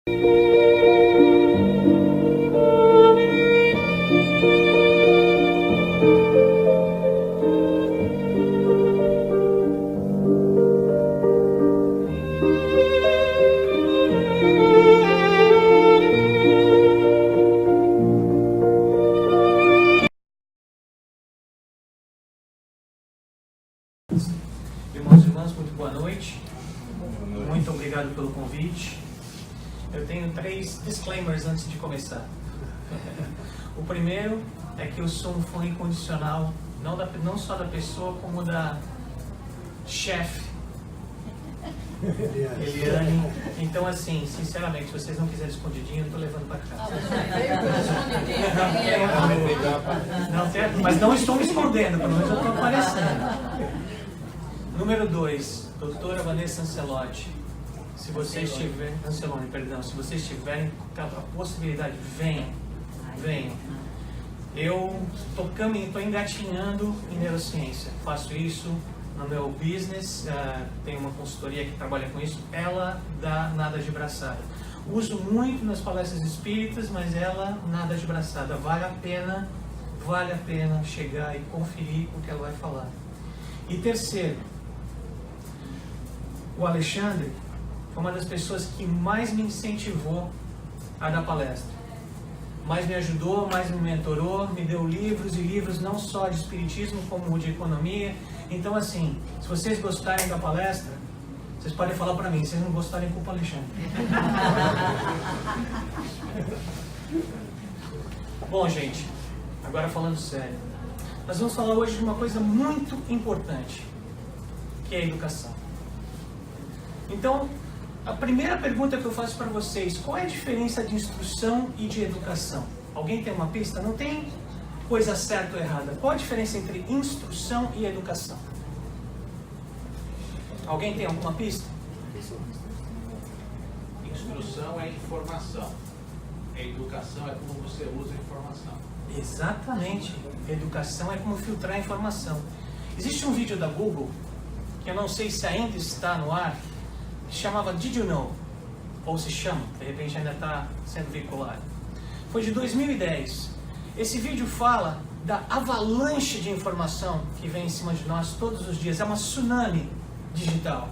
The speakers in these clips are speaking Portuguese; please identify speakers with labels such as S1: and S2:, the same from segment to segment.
S1: Irmãos e irmãs, muito boa noite. Muito obrigado pelo convite. Eu tenho 3 disclaimers antes de começar. O primeiro é que eu sou um fã incondicional, não só da pessoa, como da chefe, Eliane. Então, assim, sinceramente, se vocês não quiserem escondidinho, eu estou levando para casa. Mas não estou me escondendo, pelo menos eu estou aparecendo. Número 2, doutora Vanessa Ancelotti. Se vocês tiverem, Ancelone, perdão, se vocês tiverem a possibilidade, venham. Eu estou engatinhando em neurociência. Faço isso no meu business, tenho uma consultoria que trabalha com isso. Ela dá nada de braçada. Uso muito nas palestras espíritas, mas ela nada de braçada. Vale a pena chegar e conferir o que ela vai falar. E terceiro, o Alexandre foi uma das pessoas que mais me incentivou a dar palestra. Mais me ajudou, mais me mentorou, me deu livros e livros não só de espiritismo, como de economia. Então, assim, se vocês gostarem da palestra, vocês podem falar para mim. Se vocês não gostarem, culpa Alexandre. Bom, gente, agora falando sério. Nós vamos falar hoje de uma coisa muito importante, que é a educação. Então, a primeira pergunta que eu faço para vocês: qual é a diferença de instrução e de educação? Alguém tem uma pista? Não tem coisa certa ou errada. Qual a diferença entre instrução e educação? Alguém tem alguma pista?
S2: Instrução é informação. A educação é como você usa a informação.
S1: Exatamente. Educação é como filtrar a informação. Existe um vídeo da Google, que eu não sei se ainda está no ar, que chamava Did You Know? Ou se chama, de repente ainda está sendo veiculado. Foi de 2010. Esse vídeo fala da avalanche de informação que vem em cima de nós todos os dias. É uma tsunami digital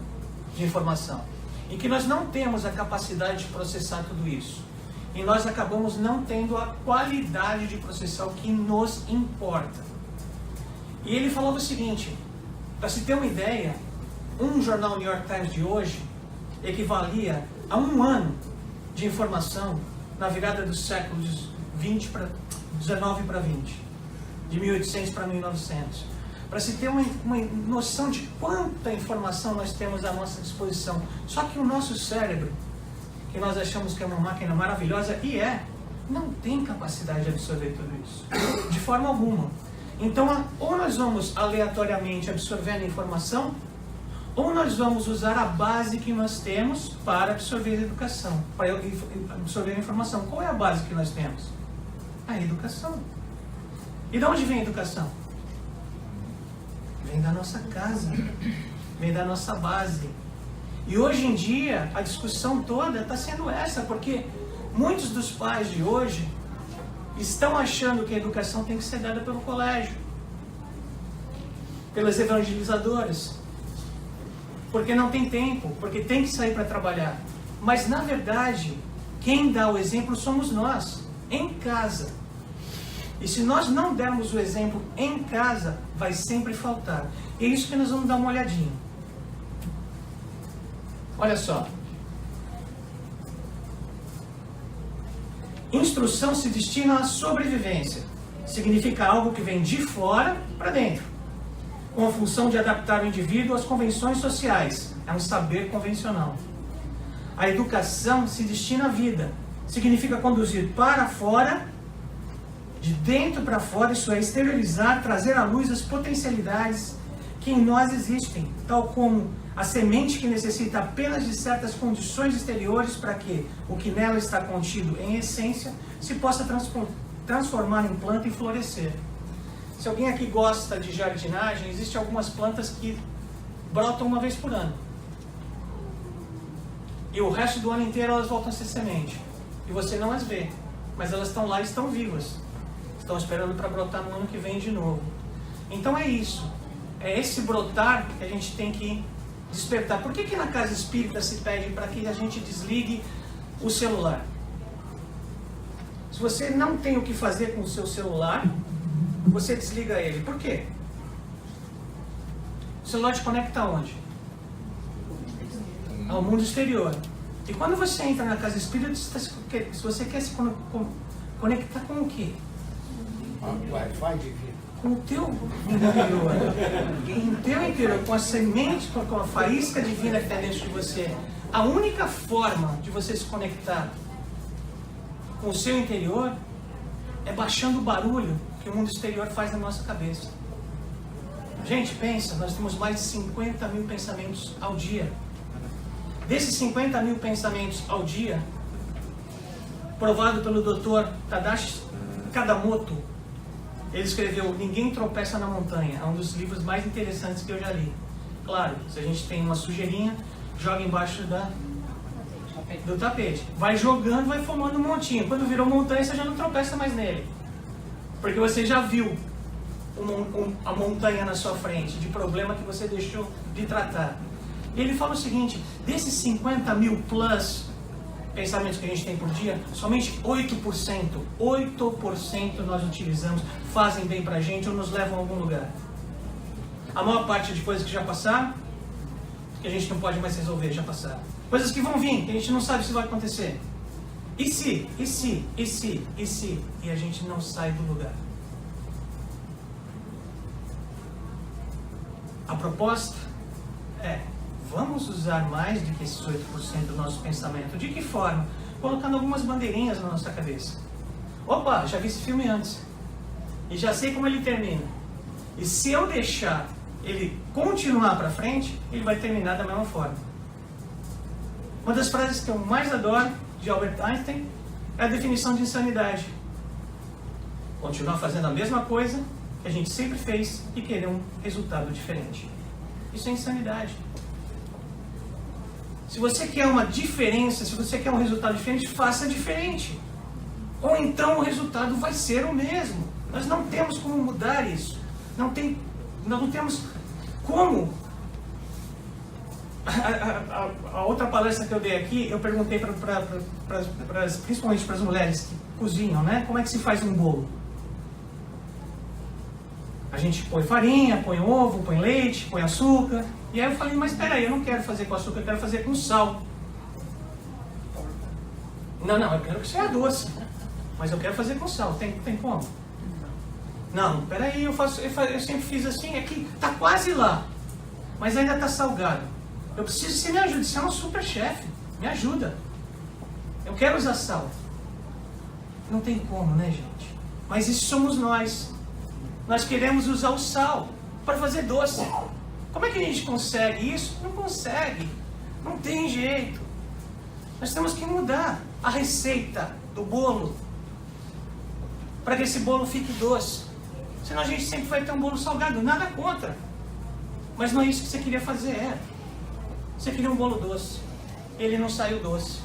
S1: de informação. E que nós não temos a capacidade de processar tudo isso. E nós acabamos não tendo a qualidade de processar o que nos importa. E ele falava o seguinte, para se ter uma ideia, um jornal New York Times de hoje equivalia a 1 ano de informação na virada dos séculos 19 para 20, de 1800 para 1900. Para se ter uma noção de quanta informação nós temos à nossa disposição. Só que o nosso cérebro, que nós achamos que é uma máquina maravilhosa, e não tem capacidade de absorver tudo isso, de forma alguma. Então, ou nós vamos aleatoriamente absorvendo informação, ou nós vamos usar a base que nós temos para absorver a educação, para absorver a informação. Qual é a base que nós temos? A educação. E de onde vem a educação? Vem da nossa casa, vem da nossa base. E hoje em dia, a discussão toda está sendo essa, porque muitos dos pais de hoje estão achando que a educação tem que ser dada pelo colégio, pelas evangelizadoras, porque não tem tempo, porque tem que sair para trabalhar. Mas, na verdade, quem dá o exemplo somos nós, em casa. E se nós não dermos o exemplo em casa, vai sempre faltar. E é isso que nós vamos dar uma olhadinha. Olha só. Instrução se destina à sobrevivência. Significa algo que vem de fora para dentro, com a função de adaptar o indivíduo às convenções sociais. É um saber convencional. A educação se destina à vida. Significa conduzir para fora, de dentro para fora, isso é, exteriorizar, trazer à luz as potencialidades que em nós existem, tal como a semente que necessita apenas de certas condições exteriores para que o que nela está contido em essência se possa transformar em planta e florescer. Se alguém aqui gosta de jardinagem, existem algumas plantas que brotam uma vez por ano. E o resto do ano inteiro elas voltam a ser semente. E você não as vê, mas elas estão lá e estão vivas. Estão esperando para brotar no ano que vem de novo. Então é isso. É esse brotar que a gente tem que despertar. Por que na casa espírita se pede para que a gente desligue o celular? Se você não tem o que fazer com o seu celular, você desliga ele. Por quê? O celular te conecta aonde? Ao mundo exterior. E quando você entra na casa espírita, se você quer se conectar com o quê?
S3: Wi-Fi divino.
S1: Com o teu interior. Com o teu interior, com a semente, com a faísca divina que está dentro de você. A única forma de você se conectar com o seu interior é baixando o barulho que o mundo exterior faz na nossa cabeça. Gente, pensa, nós temos mais de 50 mil pensamentos ao dia. Desses 50 mil pensamentos ao dia, provado pelo Dr. Tadashi Kadamoto, ele escreveu Ninguém Tropeça na Montanha. É um dos livros mais interessantes que eu já li. Claro, se a gente tem uma sujeirinha, joga embaixo do tapete. Vai jogando, vai formando um montinho. Quando virou montanha, você já não tropeça mais nele. Porque você já viu a montanha na sua frente, de problema que você deixou de tratar. E ele fala o seguinte, desses 50 mil plus pensamentos que a gente tem por dia, somente 8% nós utilizamos, fazem bem pra gente ou nos levam a algum lugar. A maior parte de coisas que já passaram, que a gente não pode mais resolver, já passaram. Coisas que vão vir, que a gente não sabe se vai acontecer. E se? E a gente não sai do lugar. A proposta é, vamos usar mais do que esses 8% do nosso pensamento. De que forma? Colocando algumas bandeirinhas na nossa cabeça. Opa, já vi esse filme antes. E já sei como ele termina. E se eu deixar ele continuar para frente, ele vai terminar da mesma forma. Uma das frases que eu mais adoro, de Albert Einstein, é a definição de insanidade. Continuar fazendo a mesma coisa que a gente sempre fez e querer um resultado diferente. Isso é insanidade. Se você quer uma diferença, se você quer um resultado diferente, faça diferente. Ou então o resultado vai ser o mesmo. Nós não temos como mudar isso. Não temos como. A outra palestra que eu dei aqui, eu perguntei principalmente para as mulheres que cozinham, né? Como é que se faz um bolo? A gente põe farinha, põe ovo, põe leite, põe açúcar. E aí eu falei, mas peraí, eu não quero fazer com açúcar, eu quero fazer com sal. Não, eu quero que seja doce. Mas eu quero fazer com sal, tem como? Não, peraí, eu sempre fiz assim, aqui tá quase lá. Mas ainda tá salgado. Eu preciso que você me ajude, você é um super chefe. Me ajuda. Eu quero usar sal. Não tem como, né, gente? Mas isso somos nós. Nós queremos usar o sal para fazer doce. Como é que a gente consegue isso? Não consegue. Não tem jeito. Nós temos que mudar a receita do bolo para que esse bolo fique doce. Senão a gente sempre vai ter um bolo salgado. Nada contra. Mas não é isso que você queria fazer, Você queria um bolo doce. Ele não saiu doce.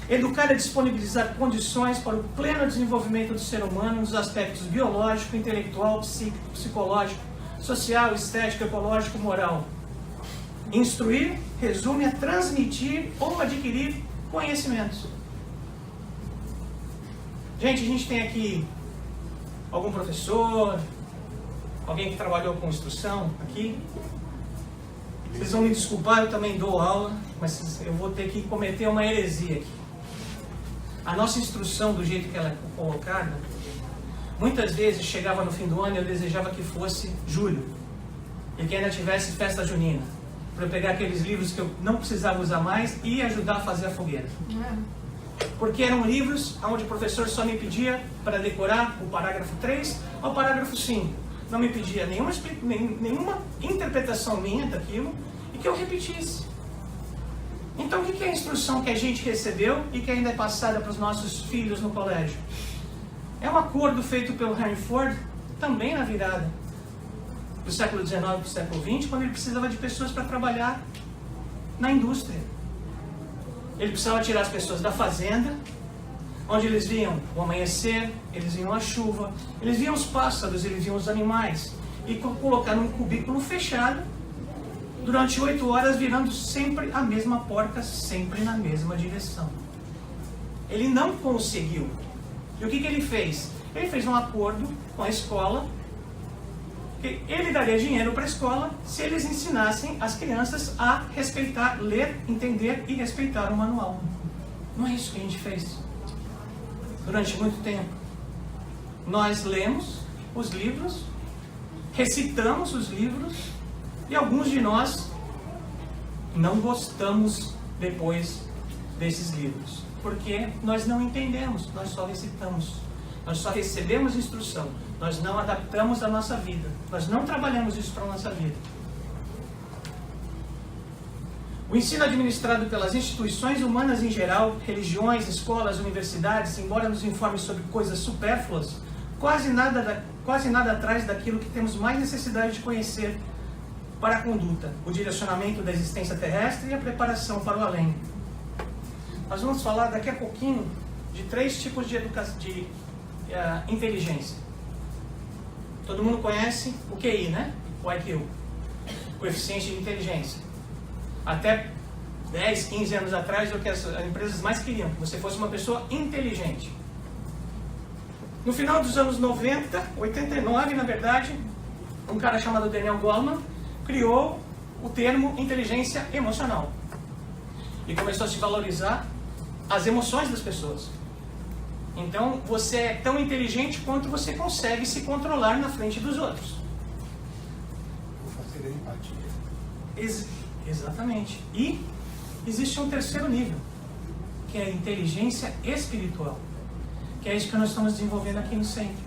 S1: Educar é disponibilizar condições para o pleno desenvolvimento do ser humano nos aspectos biológico, intelectual, psíquico, psicológico, social, estético, ecológico, moral. Instruir resume a transmitir ou adquirir conhecimentos. Gente, a gente tem aqui algum professor, alguém que trabalhou com instrução aqui. Vocês vão me desculpar, eu também dou aula, mas eu vou ter que cometer uma heresia aqui. A nossa instrução, do jeito que ela é colocada, muitas vezes chegava no fim do ano e eu desejava que fosse julho. E que ainda tivesse festa junina. Para eu pegar aqueles livros que eu não precisava usar mais e ajudar a fazer a fogueira. Porque eram livros onde o professor só me pedia para decorar o parágrafo 3 ao parágrafo 5. Não me pedia nenhuma interpretação minha daquilo e que eu repetisse. Então o que é a instrução que a gente recebeu e que ainda é passada para os nossos filhos no colégio? É um acordo feito pelo Henry Ford, também na virada do século XIX para o século XX, quando ele precisava de pessoas para trabalhar na indústria. Ele precisava tirar as pessoas da fazenda, onde eles viam o amanhecer, eles viam a chuva, eles viam os pássaros, eles viam os animais, e colocar num cubículo fechado, durante 8 horas, virando sempre a mesma porta, sempre na mesma direção. Ele não conseguiu. E o que ele fez? Ele fez um acordo com a escola, que ele daria dinheiro para a escola se eles ensinassem as crianças a respeitar, ler, entender e respeitar o manual. Não é isso que a gente fez. Durante muito tempo, nós lemos os livros, recitamos os livros, e alguns de nós não gostamos depois desses livros, porque nós não entendemos, nós só recitamos, nós só recebemos instrução, nós não adaptamos a nossa vida, nós não trabalhamos isso para a nossa vida. O ensino administrado pelas instituições humanas em geral, religiões, escolas, universidades, embora nos informe sobre coisas supérfluas, quase nada atrás daquilo que temos mais necessidade de conhecer para a conduta, o direcionamento da existência terrestre e a preparação para o além. Nós vamos falar daqui a pouquinho de 3 tipos de inteligência. Todo mundo conhece o QI, né? O IQ, coeficiente de inteligência. Até 10, 15 anos atrás, o que as empresas mais queriam, que você fosse uma pessoa inteligente. No final dos anos 90, 89 na verdade, um cara chamado Daniel Goleman criou o termo inteligência emocional. E começou a se valorizar as emoções das pessoas. Então, você é tão inteligente quanto você consegue se controlar na frente dos outros.
S3: Vou fazer a empatia.
S1: Exatamente. E existe um terceiro nível, que é a inteligência espiritual. Que é isso que nós estamos desenvolvendo aqui no centro.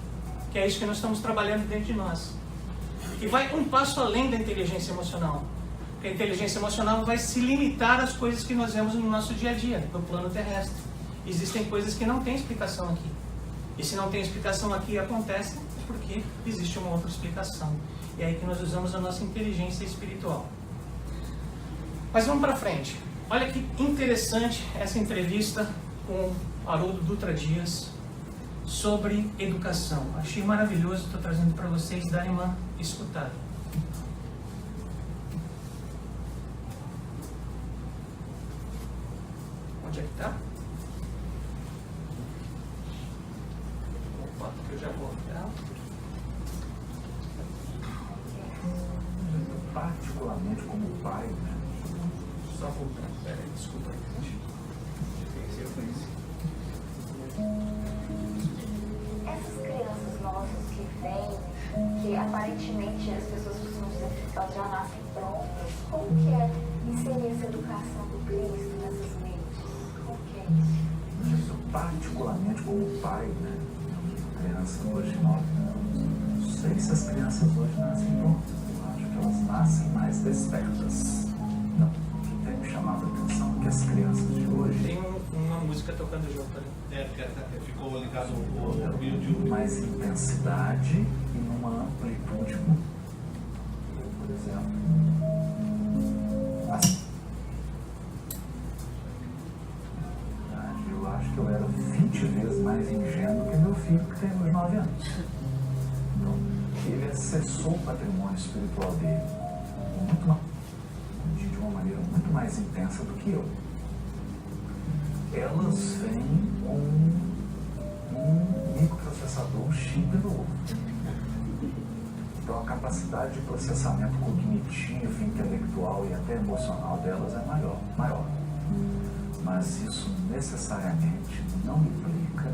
S1: Que é isso que nós estamos trabalhando dentro de nós. E vai um passo além da inteligência emocional. Porque a inteligência emocional vai se limitar às coisas que nós vemos no nosso dia a dia, no plano terrestre. Existem coisas que não têm explicação aqui. E se não tem explicação aqui, acontece porque existe uma outra explicação. E é aí que nós usamos a nossa inteligência espiritual. Mas vamos para frente. Olha que interessante essa entrevista com Haroldo Dutra Dias sobre educação. Achei maravilhoso, estou trazendo para vocês darem uma escutada. Onde é que está? Opa, que eu já vou olhar.
S4: Particularmente como pai, né?
S1: Só voltando, peraí, desculpa aí, gente. Eu conheci.
S5: Essas crianças nossas que vêm, que aparentemente as pessoas costumam dizer que elas já nascem prontas, como que é inserir essa educação do Cristo nessas mentes? Como que é isso?
S4: Isso, particularmente como pai, né? Criança hoje não sei se as crianças hoje nascem prontas. Eu acho que elas nascem mais despertas. Então, o que tem me chamado a atenção é que as crianças de hoje
S1: Tem uma música tocando junto ali.
S2: Porque ficou ligado o YouTube.
S4: mais intensidade e numa amplitude. Por exemplo, assim. Eu acho que eu era 20 vezes mais ingênuo que meu filho, que tem uns 9 anos. Então, ele acessou o patrimônio espiritual dele de uma maneira muito mais intensa do que eu. Elas vêm com um microprocessador, um chip novo. Então a capacidade de processamento cognitivo, intelectual e até emocional delas é maior. Mas isso necessariamente não implica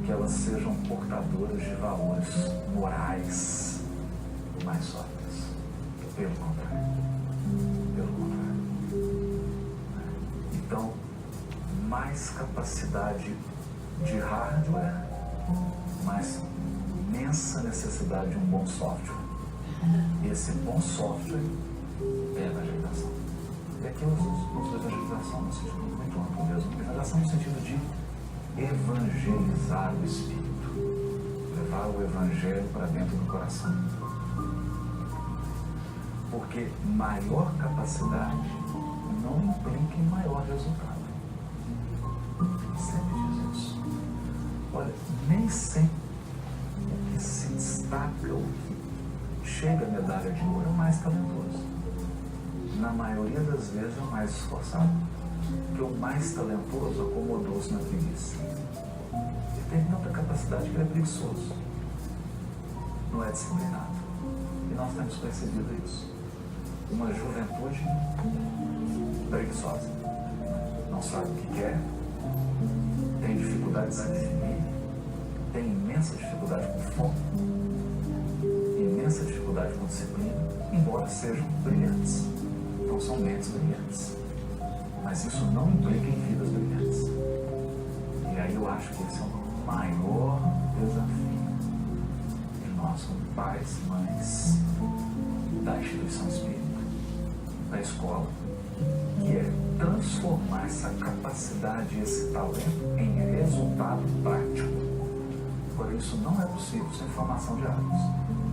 S4: que elas sejam portadoras de valores morais mais sólidos. Pelo contrário. Então, mais capacidade de hardware, mais imensa necessidade de um bom software. E esse bom software é a evangelização. E aqui eu uso evangelização no sentido muito amplo mesmo. Evangelização no sentido de evangelizar o espírito, levar o evangelho para dentro do coração. Porque maior capacidade não implica em maior resultado. nem sempre o que se destaca, o que chega à medalha de ouro é o mais talentoso. Na maioria das vezes é o mais esforçado, porque o mais talentoso acomodou-se na preguiça. Ele tem tanta capacidade que ele é preguiçoso, não é disciplinado. E nós temos percebido isso. Uma juventude preguiçosa, não sabe o que quer, tem dificuldade de se definir, tem imensa dificuldade com foco, imensa dificuldade com disciplina, embora sejam brilhantes. Não são mentes brilhantes, mas isso não implica em vidas brilhantes. E aí eu acho que esse é o maior desafio de nós, como pais, mães, da instituição espírita, da escola, que é transformar essa capacidade, esse talento em resultado prático. Por isso não é possível sem formação de hábitos.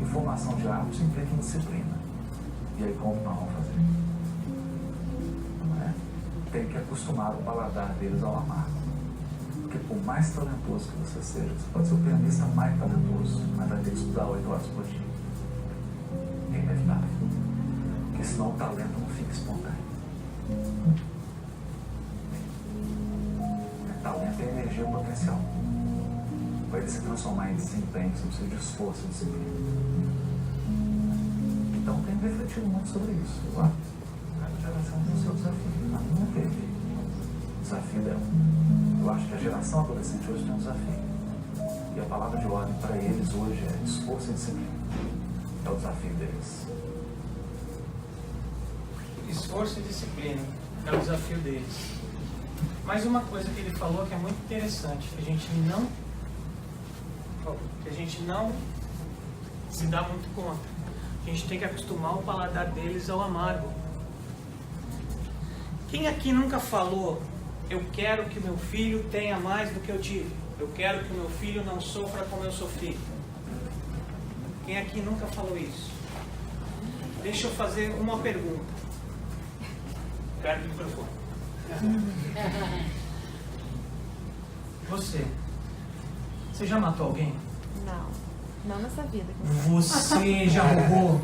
S4: E formação de hábitos implica em disciplina. E aí como nós vamos fazer? Não é? Tem que acostumar o paladar deles ao amargo. Porque por mais talentoso que você seja, você pode ser o pianista mais talentoso, mas vai ter que estudar 8 horas por dia. É inevitável. Porque senão o talento não fica espontâneo. Talento é energia potencial. Para ele se transformar em desempenho, você precisa de esforço e disciplina. Então tem refletido muito sobre isso. Cada geração tem o seu desafio. A minha teve. O desafio dela. Eu acho que a geração adolescente hoje tem um desafio. E a palavra de ordem para eles hoje é esforço e disciplina. É o desafio deles.
S1: Esforço e disciplina é o desafio deles. Mas uma coisa que ele falou que é muito interessante, que a gente não se dá muito conta. A gente tem que acostumar o paladar deles ao amargo. Quem aqui nunca falou, eu quero que meu filho tenha mais do que eu tive? Eu quero que meu filho não sofra como eu sofri? Quem aqui nunca falou isso? Deixa eu fazer uma pergunta. Perto do microfone. Você já matou alguém?
S6: Não nessa vida.
S1: Você já roubou?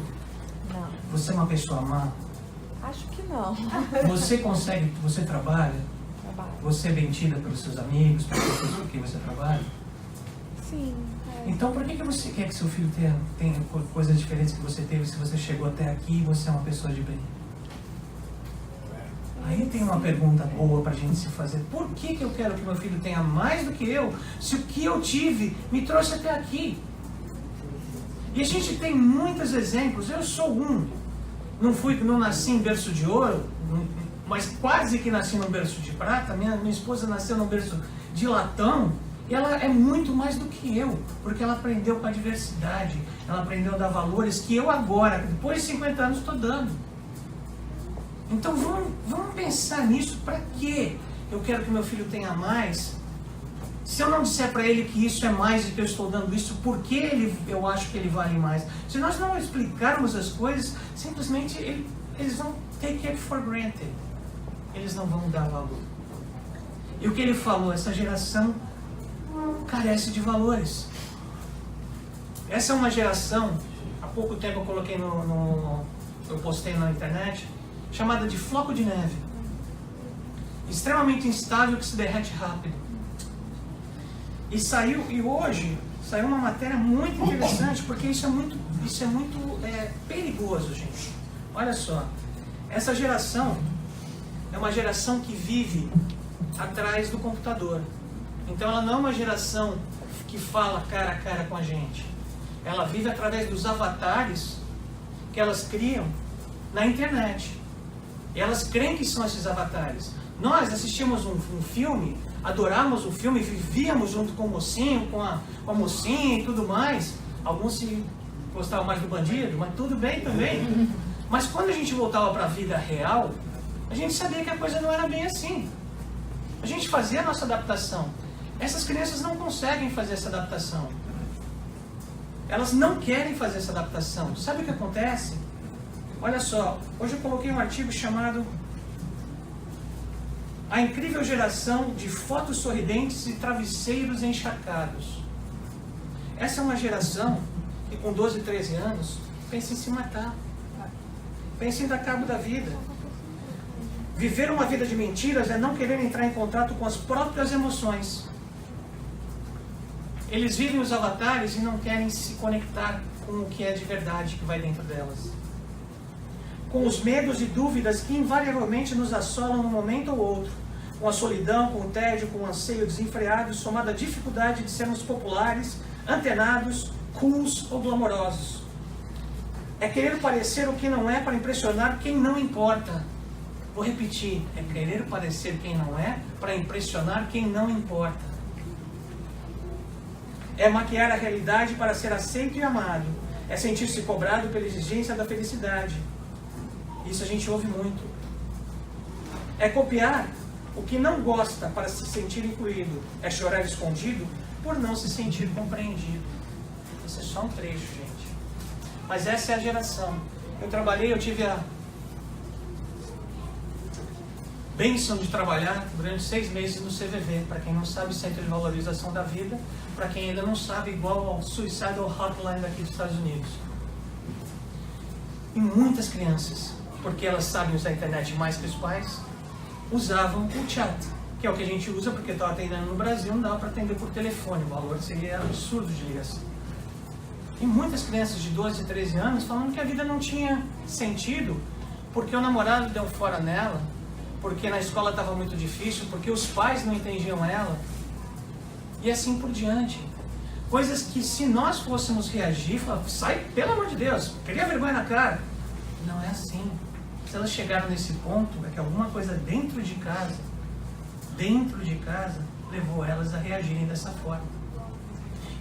S6: Não,
S1: Você é uma pessoa má?
S6: acho que não.
S1: Você trabalha?
S6: Trabalho.
S1: Você é bem tida pelos seus amigos, pelas pessoas com quem você trabalha?
S6: Sim.
S1: Então por que você quer que seu filho tenha coisas diferentes que você teve se você chegou até aqui e você é uma pessoa de bem? Aí tem uma pergunta boa pra gente se fazer. Por que eu quero que meu filho tenha mais do que eu, se o que eu tive me trouxe até aqui? E a gente tem muitos exemplos. Eu sou um. Não nasci em berço de ouro, mas quase que nasci num berço de prata. Minha esposa nasceu num berço de latão. E ela é muito mais do que eu, porque ela aprendeu com a diversidade. Ela aprendeu a dar valores que eu agora, depois de 50 anos, estou dando. Então vamos pensar nisso. Para quê? Eu quero que meu filho tenha mais. Se eu não disser para ele que isso é mais e que eu estou dando isso, por que eu acho que ele vale mais? Se nós não explicarmos as coisas, simplesmente eles vão take it for granted. Eles não vão dar valor. E o que ele falou, essa geração carece de valores. Essa é uma geração, há pouco tempo eu coloquei eu postei na internet, chamada de floco de neve. Extremamente instável, que se derrete rápido. E hoje saiu uma matéria muito interessante, porque isso é muito perigoso, gente. Olha só, essa geração é uma geração que vive atrás do computador. Então ela não é uma geração que fala cara a cara com a gente. Ela vive através dos avatares que elas criam na internet. E elas creem que são esses avatares. Nós assistimos um filme, adoramos o filme, vivíamos junto com o mocinho, com a mocinha e tudo mais. Alguns se gostavam mais do bandido, mas tudo bem também. Mas quando a gente voltava para a vida real, a gente sabia que a coisa não era bem assim. A gente fazia a nossa adaptação. Essas crianças não conseguem fazer essa adaptação. Elas não querem fazer essa adaptação. Sabe o que acontece? Olha só, hoje eu coloquei um artigo chamado A Incrível Geração de Fotos Sorridentes e Travesseiros Encharcados. Essa é uma geração que com 12, 13 anos pensa em se matar. Pensa em dar cabo da vida. Viver uma vida de mentiras é não querer entrar em contato com as próprias emoções. Eles vivem os avatares e não querem se conectar com o que é de verdade que vai dentro delas. Com os medos e dúvidas que invariavelmente nos assolam num momento ou outro. Com a solidão, com o tédio, com o anseio desenfreado, somado à dificuldade de sermos populares, antenados, cools ou glamourosos. É querer parecer o que não é para impressionar quem não importa. Vou repetir, é querer parecer quem não é para impressionar quem não importa. É maquiar a realidade para ser aceito e amado. É sentir-se cobrado pela exigência da felicidade. Isso a gente ouve muito. É copiar o que não gosta para se sentir incluído. É chorar escondido por não se sentir compreendido. Isso é só um trecho, gente. Mas essa é a geração. Eu tive a bênção de trabalhar durante 6 meses no CVV. Para quem não sabe, Centro de Valorização da Vida. Para quem ainda não sabe, igual ao Suicidal Hotline daqui dos Estados Unidos. E muitas crianças, porque elas sabem usar a internet mais que os pais, usavam o chat, que é o que a gente usa porque estava atendendo no Brasil, não dava para atender por telefone, o valor seria absurdo de ligação. E muitas crianças de 12, 13 anos falando que a vida não tinha sentido, porque o namorado deu fora nela, porque na escola estava muito difícil, porque os pais não entendiam ela, e assim por diante. Coisas que se nós fôssemos reagir, falar, sai, pelo amor de Deus, queria vergonha na cara. Não é assim. Se elas chegaram nesse ponto, é que alguma coisa dentro de casa, levou elas a reagirem dessa forma.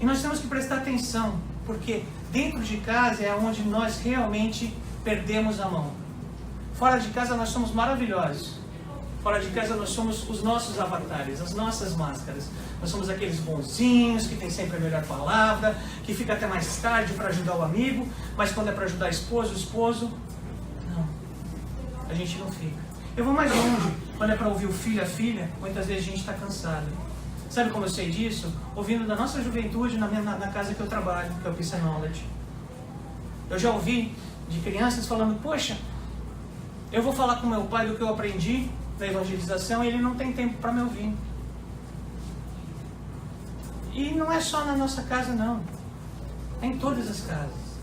S1: E nós temos que prestar atenção, porque dentro de casa é onde nós realmente perdemos a mão. Fora de casa nós somos maravilhosos. Fora de casa nós somos os nossos avatares, as nossas máscaras. Nós somos aqueles bonzinhos, que tem sempre a melhor palavra, que fica até mais tarde para ajudar o amigo, mas quando é para ajudar o esposo, não. A gente não fica. Eu vou mais longe. Quando é para ouvir o filho, a filha, muitas vezes a gente está cansado. Sabe como eu sei disso? Ouvindo da nossa juventude na casa que eu trabalho, que é o Peace and Knowledge. Eu já ouvi de crianças falando, poxa, eu vou falar com meu pai do que eu aprendi na evangelização e ele não tem tempo para me ouvir. E não é só na nossa casa, não. É em todas as casas.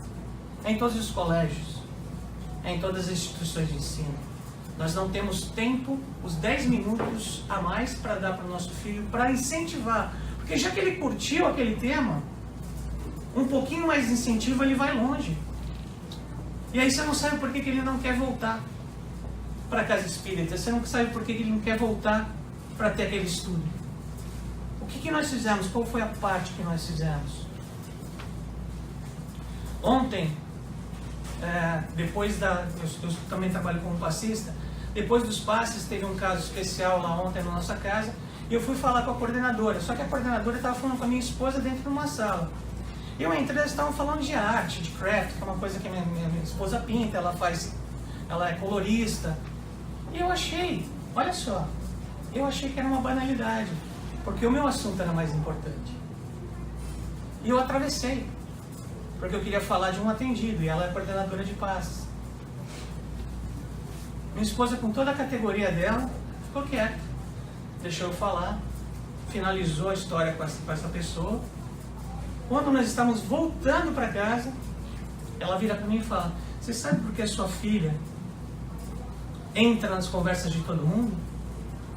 S1: É em todos os colégios. É em todas as instituições de ensino. Nós não temos tempo, os 10 minutos a mais para dar para o nosso filho, para incentivar. Porque já que ele curtiu aquele tema, um pouquinho mais de incentivo, ele vai longe. E aí você não sabe por que ele não quer voltar para a casa espírita. Você não sabe por que ele não quer voltar para ter aquele estudo. O que nós fizemos? Qual foi a parte que nós fizemos? Ontem, eu também trabalho como passista, depois dos passes teve um caso especial lá ontem na nossa casa, e eu fui falar com a coordenadora, só que a coordenadora estava falando com a minha esposa dentro de uma sala. Eu entrei, eles estavam falando de arte, de craft, que é uma coisa que minha esposa pinta, ela é colorista, e eu achei, olha só, que era uma banalidade, porque o meu assunto era mais importante. E eu atravessei, porque eu queria falar de um atendido, e ela é coordenadora de passes. Minha esposa, com toda a categoria dela, ficou quieta, deixou eu falar, finalizou a história com essa pessoa. Quando nós estávamos voltando para casa, ela vira para mim e fala, você sabe por que a sua filha entra nas conversas de todo mundo?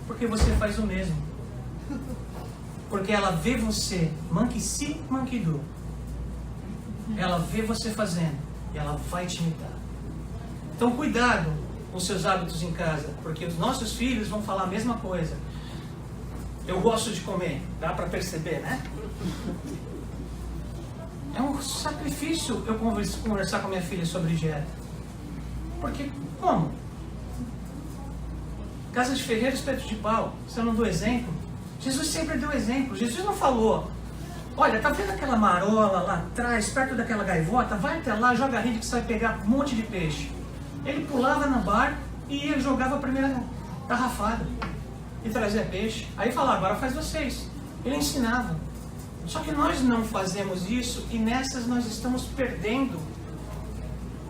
S1: Porque você faz o mesmo. Porque ela vê você, monkey see, monkey do. Ela vê você fazendo e ela vai te imitar. Então cuidado com seus hábitos em casa, porque os nossos filhos vão falar a mesma coisa. Eu gosto de comer, dá para perceber, né? É um sacrifício eu conversar com a minha filha sobre dieta. Porque, como? Casa de ferreiro, espeto de pau. Se eu não dou exemplo, Jesus sempre deu exemplo. Jesus não falou, olha, tá vendo aquela marola lá atrás, perto daquela gaivota? Vai até lá, joga a rede que você vai pegar um monte de peixe. Ele pulava na barca e jogava a primeira tarrafada e trazia peixe. Aí falava, agora faz vocês. Ele ensinava. Só que nós não fazemos isso e nessas nós estamos perdendo.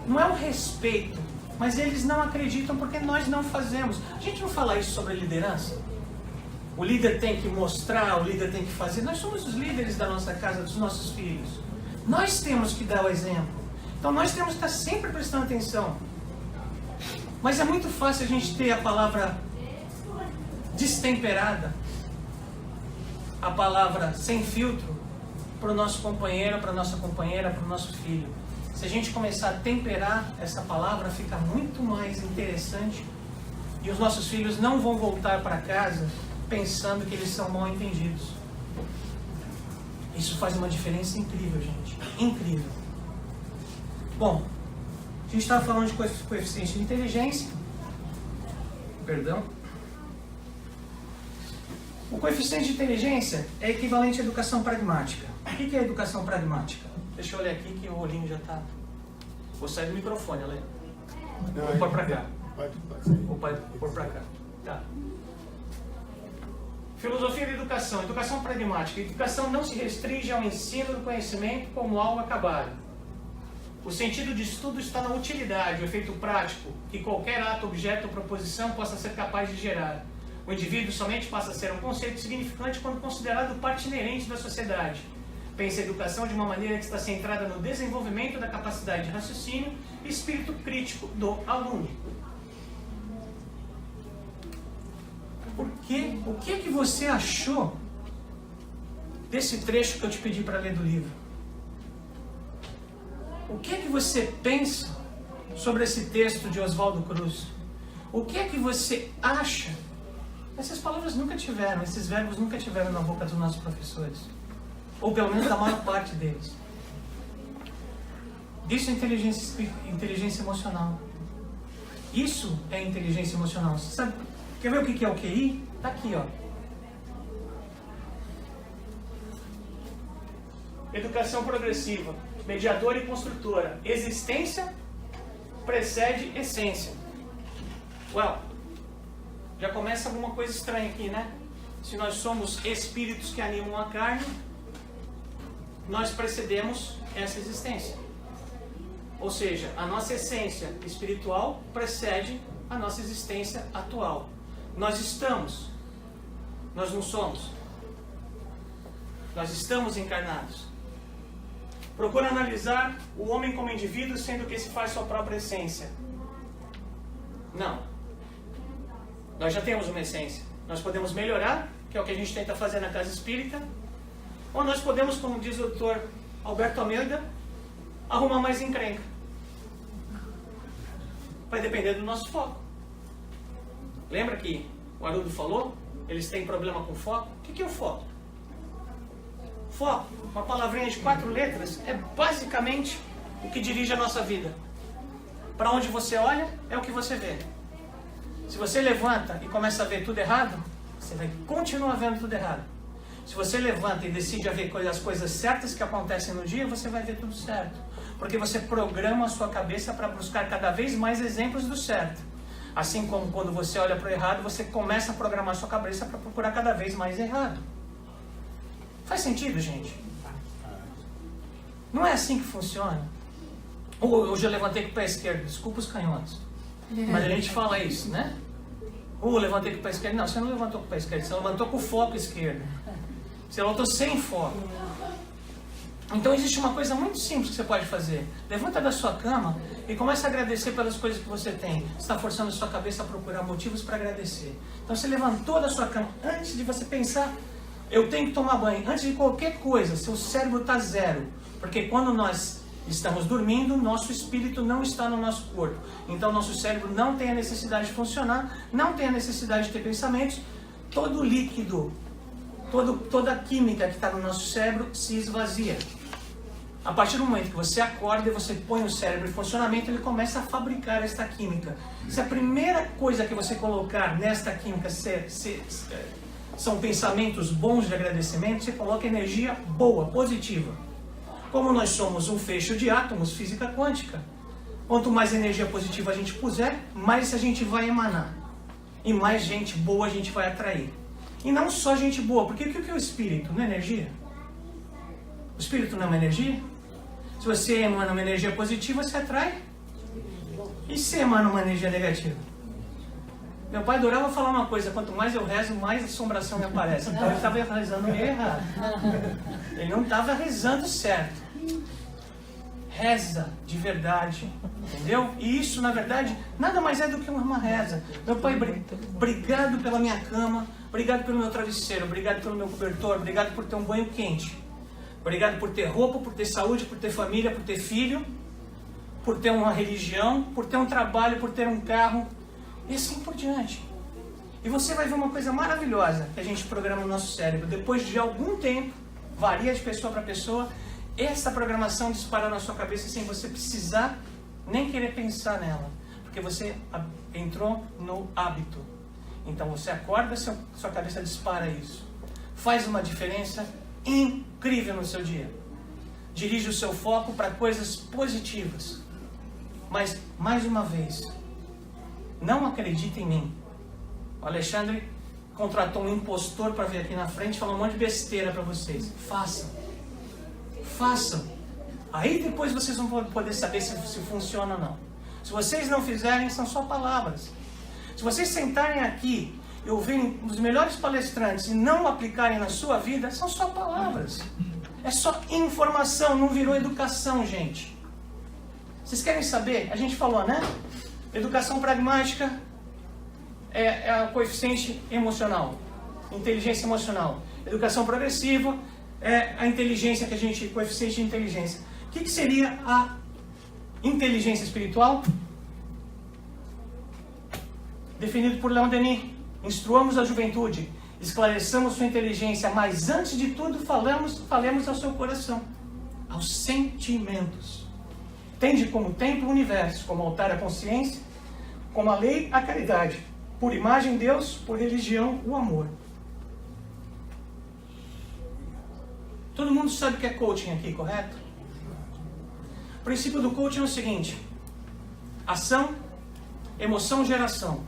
S1: Não é o respeito, mas eles não acreditam porque nós não fazemos. A gente não fala isso sobre liderança? O líder tem que mostrar, o líder tem que fazer. Nós somos os líderes da nossa casa, dos nossos filhos. Nós temos que dar o exemplo. Então nós temos que estar sempre prestando atenção. Mas é muito fácil a gente ter a palavra destemperada, a palavra sem filtro, para o nosso companheiro, para a nossa companheira, para o nosso filho. Se a gente começar a temperar essa palavra, fica muito mais interessante e os nossos filhos não vão voltar para casa pensando que eles são mal entendidos. Isso faz uma diferença incrível, gente. Incrível. Bom, a gente estava falando de coeficiente de inteligência. Perdão. O coeficiente de inteligência é equivalente à educação pragmática. O que é educação pragmática? Deixa eu olhar aqui que o olhinho já está... Vou sair do microfone, olha aí. Vou pôr para cá.
S3: Pode sair.
S1: Vou pôr para cá. Tá. Filosofia da educação. Educação pragmática. Educação não se restringe ao ensino do conhecimento como algo acabado. O sentido de estudo está na utilidade, o efeito prático, que qualquer ato, objeto ou proposição possa ser capaz de gerar. O indivíduo somente passa a ser um conceito significante quando considerado parte inerente da sociedade. Pensa a educação de uma maneira que está centrada no desenvolvimento da capacidade de raciocínio e espírito crítico do aluno. O que você achou desse trecho que eu te pedi para ler do livro? O que você pensa sobre esse texto de Oswaldo Cruz? O que você acha? Essas palavras nunca tiveram, esses verbos nunca tiveram na boca dos nossos professores. Ou pelo menos da maior parte deles. Isso é inteligência emocional. Isso é inteligência emocional. Você sabe, quer ver o que é o QI? Está aqui, ó. Educação progressiva, mediadora e construtora. Existência precede essência. Well, já começa alguma coisa estranha aqui, né? Se nós somos espíritos que animam a carne, nós precedemos essa existência. Ou seja, a nossa essência espiritual precede a nossa existência atual. Nós estamos, nós não somos. Nós estamos encarnados. Procura analisar o homem como indivíduo, sendo que esse faz sua própria essência. Não. Nós já temos uma essência. Nós podemos melhorar, que é o que a gente tenta fazer na casa espírita, ou nós podemos, como diz o Dr. Alberto Almeida, arrumar mais encrenca. Vai depender do nosso foco. Lembra que o Haroldo falou? Eles têm problema com foco. O que é o foco? Foco, uma palavrinha de 4 letras, é basicamente o que dirige a nossa vida. Para onde você olha, é o que você vê. Se você levanta e começa a ver tudo errado, você vai continuar vendo tudo errado. Se você levanta e decide a ver as coisas certas que acontecem no dia, você vai ver tudo certo. Porque você programa a sua cabeça para buscar cada vez mais exemplos do certo. Assim como quando você olha para o errado, você começa a programar a sua cabeça para procurar cada vez mais errado. Faz sentido, gente? Não é assim que funciona. Hoje eu levantei com o pé esquerdo, desculpa os canhotos. Mas a gente fala isso, né? Levantei com o pé esquerdo. Não, você não levantou com o pé esquerdo, você levantou com o foco esquerdo. Você levantou sem foco. Então existe uma coisa muito simples que você pode fazer. Levanta da sua cama e começa a agradecer pelas coisas que você tem. Você está forçando a sua cabeça a procurar motivos para agradecer. Então você levantou da sua cama, antes de você pensar, eu tenho que tomar banho. Antes de qualquer coisa, seu cérebro está zero. Porque quando nós estamos dormindo, nosso espírito não está no nosso corpo. Então nosso cérebro não tem a necessidade de funcionar, não tem a necessidade de ter pensamentos. Todo líquido, toda a química que está no nosso cérebro se esvazia. A partir do momento que você acorda e você põe o cérebro em funcionamento, ele começa a fabricar esta química. Se a primeira coisa que você colocar nesta química são pensamentos bons de agradecimento, você coloca energia boa, positiva. Como nós somos um feixe de átomos, física quântica, quanto mais energia positiva a gente puser, mais a gente vai emanar. E mais gente boa a gente vai atrair. E não só gente boa, porque o que é o espírito? Não é energia? O espírito não é uma energia? Se você emana uma energia positiva, você atrai. E se emana uma energia negativa? Meu pai adorava falar uma coisa: quanto mais eu rezo, mais assombração me aparece. Então ele estava rezando meio errado. Ele não estava rezando certo. Reza de verdade, entendeu? E isso, na verdade, nada mais é do que uma reza. Meu pai, obrigado pela minha cama, obrigado pelo meu travesseiro, obrigado pelo meu cobertor, obrigado por ter um banho quente, obrigado por ter roupa, por ter saúde, por ter família, por ter filho, por ter uma religião, por ter um trabalho, por ter um carro, e assim por diante. E você vai ver uma coisa maravilhosa que a gente programa no nosso cérebro. Depois de algum tempo, varia de pessoa para pessoa, essa programação dispara na sua cabeça sem você precisar nem querer pensar nela, porque você entrou no hábito. Então você acorda, sua cabeça dispara isso. Faz uma diferença incrível no seu dia. Dirige o seu foco para coisas positivas. Mas, mais uma vez, não acredita em mim. O Alexandre contratou um impostor para vir aqui na frente e falar um monte de besteira para vocês. Façam. Aí depois vocês vão poder saber se funciona ou não. Se vocês não fizerem, são só palavras. Se vocês sentarem aqui e ouvirem os melhores palestrantes e não aplicarem na sua vida, são só palavras. É só informação, não virou educação, gente. Vocês querem saber? A gente falou, né? Educação pragmática é o coeficiente emocional, inteligência emocional. Educação progressiva é a inteligência que a gente, coeficiente de inteligência. O que seria a inteligência espiritual? Definido por Leon Denis: instruamos a juventude, esclareçamos sua inteligência, mas antes de tudo falemos ao seu coração, aos sentimentos. Tende como templo o universo, como altar a consciência, como a lei a caridade, por imagem Deus, por religião o amor. Todo mundo sabe o que é coaching aqui, correto? O princípio do coaching é o seguinte: ação, emoção, gera ação.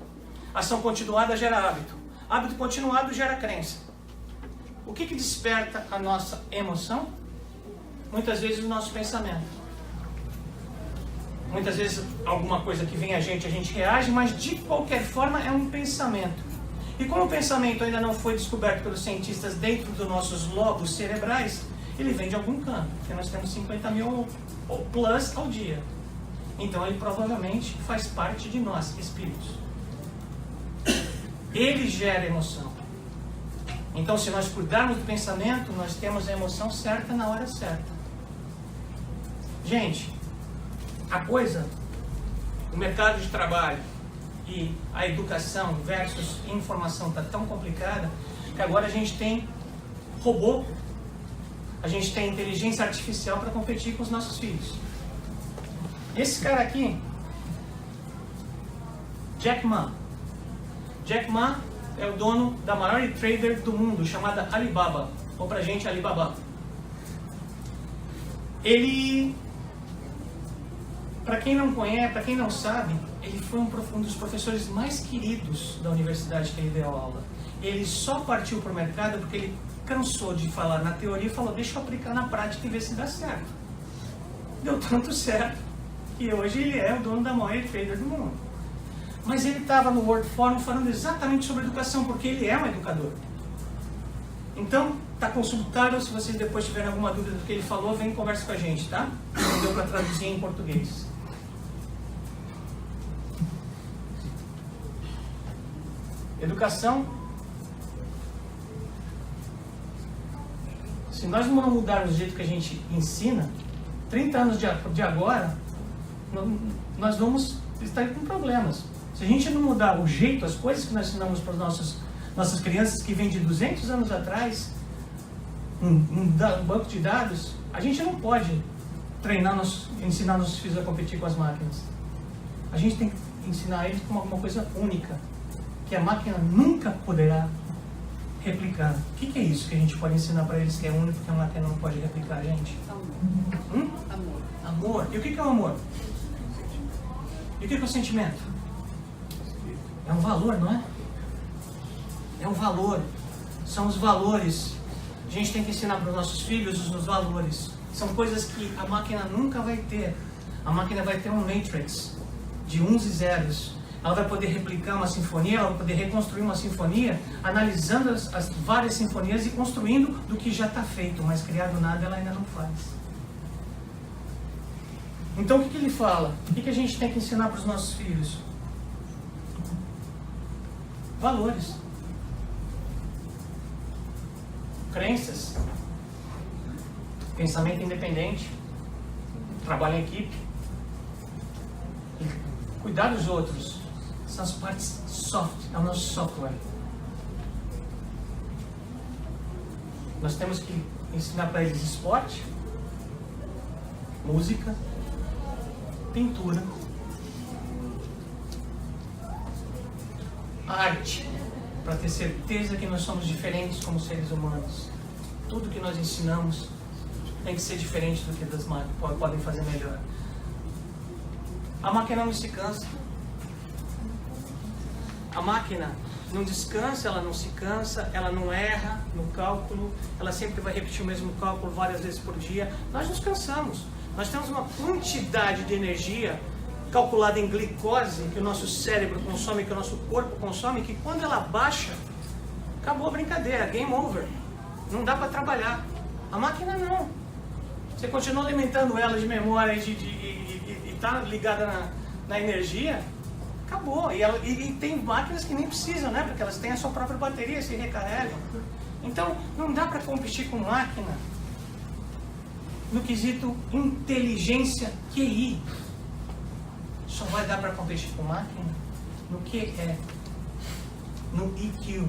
S1: Ação continuada gera hábito. Hábito continuado gera crença. O que desperta a nossa emoção? Muitas vezes o nosso pensamento. Muitas vezes alguma coisa que vem a gente reage, mas de qualquer forma é um pensamento. E como o pensamento ainda não foi descoberto pelos cientistas dentro dos nossos lobos cerebrais, ele vem de algum canto, porque nós temos 50 mil plus ao dia. Então ele provavelmente faz parte de nós, espíritos. Ele gera emoção. Então se nós cuidarmos do pensamento, nós temos a emoção certa na hora certa. Gente, a coisa, o mercado de trabalho e a educação versus informação está tão complicada que agora a gente tem robô, a gente tem inteligência artificial para competir com os nossos filhos. Esse cara aqui, Jack Ma. Jack Ma é o dono da maior trader do mundo, chamada Alibaba, ou pra gente Alibaba. Ele, para quem não conhece, para quem não sabe, ele foi um dos professores mais queridos da universidade que ele deu aula. Ele só partiu para o mercado porque ele cansou de falar na teoria e falou: deixa eu aplicar na prática e ver se dá certo. Deu tanto certo que hoje ele é o dono da maior trader do mundo. Mas ele estava no World Forum falando exatamente sobre educação, porque ele é um educador. Então, está consultável. Se vocês depois tiverem alguma dúvida do que ele falou, vem e conversa com a gente, tá? Não deu para traduzir em português. Educação. Se nós não mudarmos o jeito que a gente ensina, 30 anos de agora, nós vamos estar com problemas. Se a gente não mudar o jeito, as coisas que nós ensinamos para as nossas crianças que vêm de 200 anos atrás, um banco de dados, a gente não pode ensinar nossos filhos a competir com as máquinas. A gente tem que ensinar eles como alguma coisa única, que a máquina nunca poderá replicar. O que é isso que a gente pode ensinar para eles que é único, que a máquina não pode replicar, gente?
S7: Amor.
S1: Amor. Amor. E o que é o amor? E o que é o sentimento? É um valor, não é? É um valor. São os valores. gente tem que ensinar para os nossos filhos os valores. São coisas que a máquina nunca vai ter. A máquina vai ter um matrix de uns e zeros. Ela vai poder replicar uma sinfonia, ela vai poder reconstruir uma sinfonia, analisando as várias sinfonias e construindo do que já está feito, mas criado nada ela ainda não faz. Então o que ele fala? O que a gente tem que ensinar para os nossos filhos? Valores. Crenças. Pensamento independente. Trabalho em equipe. E cuidar dos outros. São as partes soft, é o nosso software. Nós temos que ensinar para eles esporte, música, pintura, arte, para ter certeza que nós somos diferentes como seres humanos. Tudo que nós ensinamos tem que ser diferente do que das máquinas podem fazer melhor. A máquina não se cansa. A máquina não descansa, ela não se cansa, ela não erra no cálculo, ela sempre vai repetir o mesmo cálculo várias vezes por dia. Nós nos cansamos. Nós temos uma quantidade de energia calculada em glicose que o nosso cérebro consome, que o nosso corpo consome, que quando ela baixa, acabou a brincadeira, game over. Não dá para trabalhar. A máquina não. Você continua alimentando ela de memória e está ligada na energia, acabou. E tem máquinas que nem precisam, né? Porque elas têm a sua própria bateria e se recarregam. Então, não dá para competir com máquina no quesito inteligência QI. Só vai dar para competir com máquina no QE, no EQ,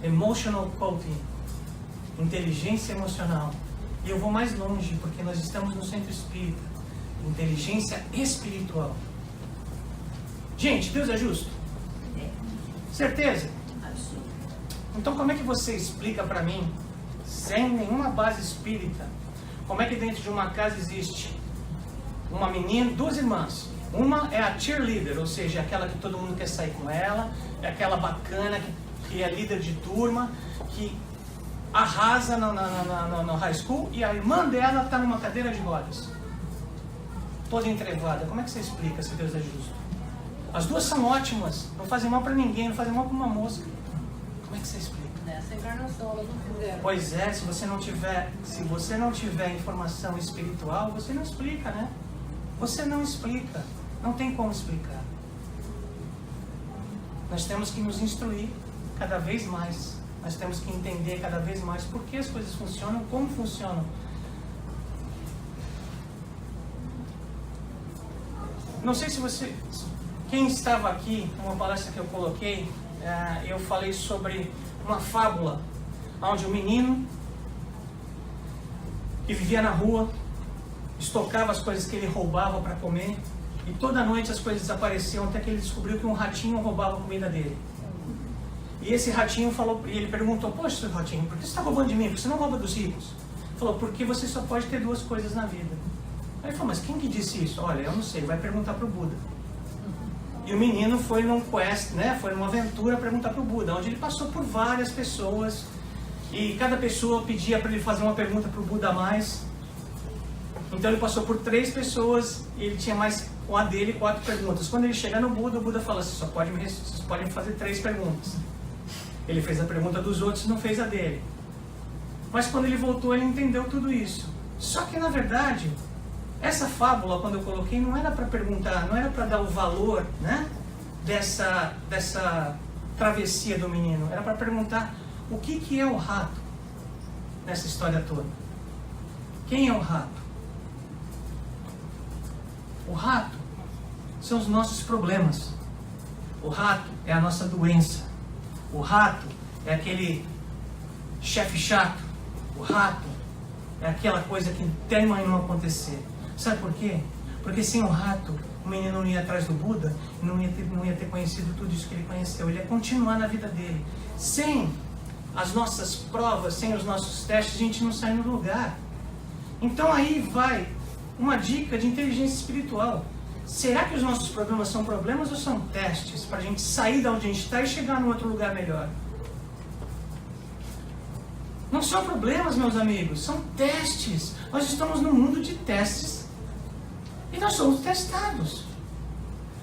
S1: Emotional Quotient, inteligência emocional. E eu vou mais longe, porque nós estamos no centro espírita, inteligência espiritual. Gente, Deus é justo? Certeza? Então como é que você explica para mim, sem nenhuma base espírita, como é que dentro de uma casa existe uma menina, duas irmãs? Uma é a cheerleader, ou seja, aquela que todo mundo quer sair com ela, é aquela bacana que é líder de turma, que arrasa no high school, e a irmã dela está numa cadeira de rodas, toda entrevada. Como é que você explica se Deus é justo? As duas são ótimas, não fazem mal para ninguém, não fazem mal para uma mosca. Como é que você explica?
S7: Nessa encarnação elas não fizeram.
S1: Pois é, se você não tiver informação espiritual, você não explica, né? Você não explica, não tem como explicar. Nós temos que nos instruir cada vez mais. Nós temos que entender cada vez mais por que as coisas funcionam, como funcionam. Não sei se quem estava aqui, numa palestra que eu coloquei, eu falei sobre uma fábula, onde um menino que vivia na rua, estocava as coisas que ele roubava para comer, e toda noite as coisas desapareciam, até que ele descobriu que um ratinho roubava a comida dele. E esse ratinho falou, e ele perguntou: poxa, seu ratinho, por que você está roubando de mim? Porque você não rouba dos ricos. Ele falou: porque você só pode ter duas coisas na vida. Aí ele falou: mas quem que disse isso? Olha, eu não sei, vai perguntar para o Buda. E o menino foi num quest, né? Foi numa aventura perguntar para o Buda, onde ele passou por várias pessoas, e cada pessoa pedia para ele fazer uma pergunta para o Buda a mais. Então ele passou por 3 pessoas e ele tinha mais com a dele 4 perguntas. Quando ele chega no Buda, o Buda fala: vocês podem me fazer 3 perguntas. Ele fez a pergunta dos outros e não fez a dele. Mas quando ele voltou, ele entendeu tudo isso. Só que na verdade, essa fábula, quando eu coloquei, não era para perguntar, não era para dar o valor, né, dessa travessia do menino. Era para perguntar o que é o rato nessa história toda. Quem é o rato? O rato são os nossos problemas. O rato é a nossa doença. O rato é aquele chefe chato. O rato é aquela coisa que tema em não acontecer. Sabe por quê? Porque sem o rato, o menino não ia atrás do Buda e não ia ter conhecido tudo isso que ele conheceu. Ele ia continuar na vida dele. Sem as nossas provas, sem os nossos testes, a gente não sai no lugar. Então aí vai uma dica de inteligência espiritual. Será que os nossos problemas são problemas ou são testes para a gente sair de onde a gente está e chegar num outro lugar melhor? Não são problemas, meus amigos, são testes. Nós estamos num mundo de testes e nós somos testados.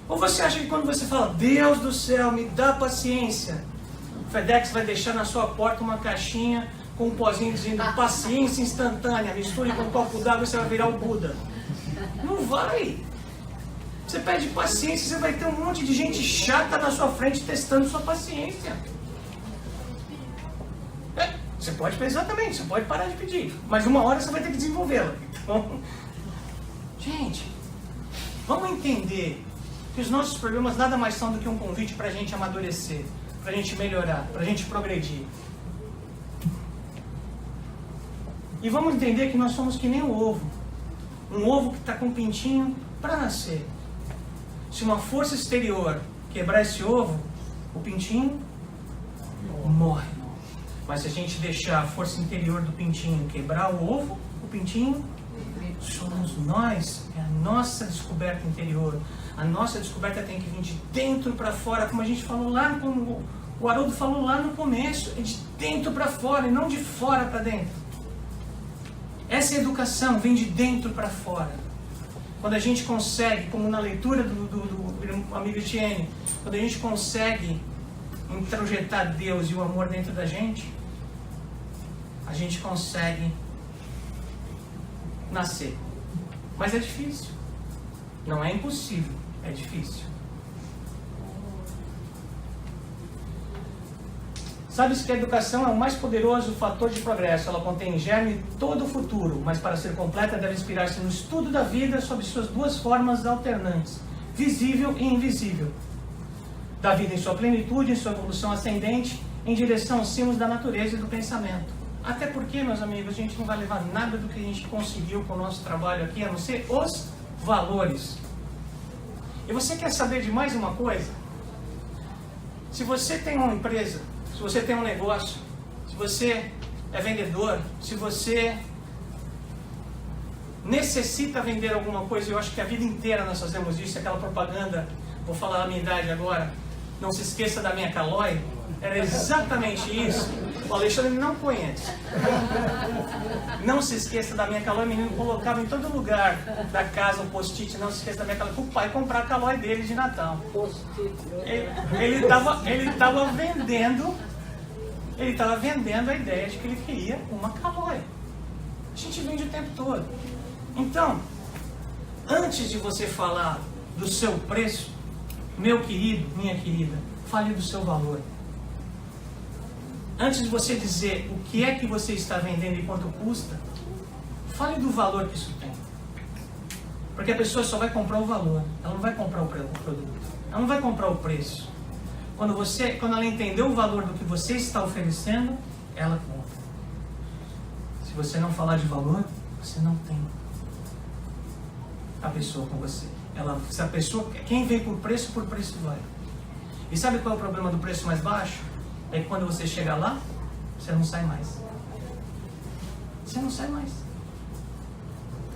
S1: Ou você acha que quando você fala, Deus do céu, me dá paciência, o FedEx vai deixar na sua porta uma caixinha com um pozinho dizendo paciência instantânea, misture com um copo d'água e você vai virar o Buda? Não vai. Você pede paciência, você vai ter um monte de gente chata na sua frente testando sua paciência. Você pode pensar também, você pode parar de pedir, mas uma hora você vai ter que desenvolvê-la. Então, gente, vamos entender que os nossos problemas nada mais são do que um convite para a gente amadurecer, para a gente melhorar, para a gente progredir. E vamos entender que nós somos que nem um ovo que está com um pintinho para nascer. Se uma força exterior quebrar esse ovo, o pintinho morre. Mas se a gente deixar a força interior do pintinho quebrar o ovo, o pintinho somos nós. É a nossa descoberta interior. A nossa descoberta tem que vir de dentro para fora, como a gente falou lá, como o Haroldo falou lá no começo, é de dentro para fora e não de fora para dentro. Essa educação vem de dentro para fora. Quando a gente consegue, como na leitura do amigo Etienne, quando a gente consegue introjetar Deus e o amor dentro da gente, a gente consegue nascer. Mas é difícil. Não é impossível, é difícil. Sabe-se que a educação é o mais poderoso fator de progresso. Ela contém em germe todo o futuro, mas para ser completa deve inspirar-se no estudo da vida sob suas duas formas alternantes, visível e invisível. Da vida em sua plenitude, em sua evolução ascendente, em direção aos cimos da natureza e do pensamento. Até porque, meus amigos, a gente não vai levar nada do que a gente conseguiu com o nosso trabalho aqui, a não ser os valores. E você quer saber de mais uma coisa? Se você tem uma empresa, se você tem um negócio, se você é vendedor, se você necessita vender alguma coisa, eu acho que a vida inteira nós fazemos isso, aquela propaganda, vou falar a minha idade agora, não se esqueça da minha Caloi, era exatamente isso. O Alexandre não conhece. Não se esqueça da minha Caloi, o menino colocava em todo lugar da casa um post-it, não se esqueça da minha Caloi, para o pai comprar a Caloi dele de Natal. Ele estava vendendo a ideia de que ele queria uma Caloi. A gente vende o tempo todo. Então, antes de você falar do seu preço, meu querido, minha querida, fale do seu valor. Antes de você dizer o que é que você está vendendo e quanto custa, fale do valor que isso tem. Porque a pessoa só vai comprar o valor, ela não vai comprar o produto, ela não vai comprar o preço. Quando ela entender o valor do que você está oferecendo, ela compra. Se você não falar de valor, você não tem a pessoa com você. Se a pessoa, quem vem por preço vai. E sabe qual é o problema do preço mais baixo? É que quando você chega lá, você não sai mais. Você não sai mais.